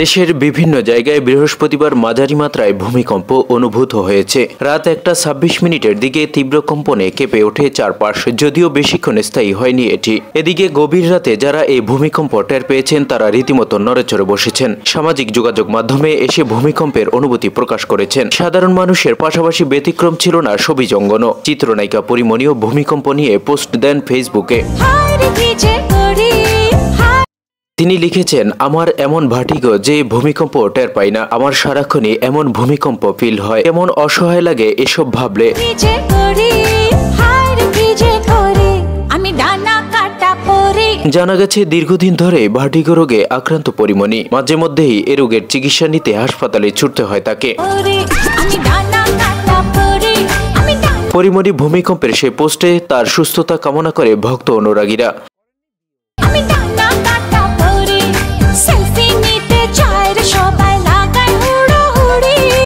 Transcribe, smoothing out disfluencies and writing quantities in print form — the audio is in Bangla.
দেশের বিভিন্ন জায়গায় বৃহস্পতিবার মাঝারি মাত্রায় ভূমিকম্প অনুভূত হয়েছে। রাত 1:26 দিকে তীব্র কম্পনে কেঁপে ওঠে চারপাশ, যদিও বেশিক্ষণ স্থায়ী হয়নি এটি। এদিকে গভীর রাতে যারা এই ভূমিকম্প টের পেয়েছেন তারা রীতিমতো নড়েচড়ে বসেছেন। সামাজিক যোগাযোগ মাধ্যমে এসে ভূমিকম্পের অনুভূতি প্রকাশ করেছেন। সাধারণ মানুষের পাশাপাশি ব্যতিক্রম ছিল না সবিজঙ্গনও। চিত্রনায়িকা পরিমণিও ভূমিকম্প নিয়ে পোস্ট দেন ফেসবুকে। তিনি লিখেছেন, আমার এমন ভার্টিগো যে ভূমিকম্প টের পাই না। আমার সারাক্ষণই এমন ভূমিকম্প ফিল হয়, এমন অসহায় লাগে এসব ভাবলে। জানা গেছে দীর্ঘদিন ধরে ভার্টিগো রোগে আক্রান্ত পরিমণি। মাঝে মধ্যেই এ রোগের চিকিৎসা নিতে হাসপাতালে ছুটতে হয় তাকে। পরিমণি ভূমিকম্পের সে পোস্টে তার সুস্থতা কামনা করে ভক্ত অনুরাগীরা।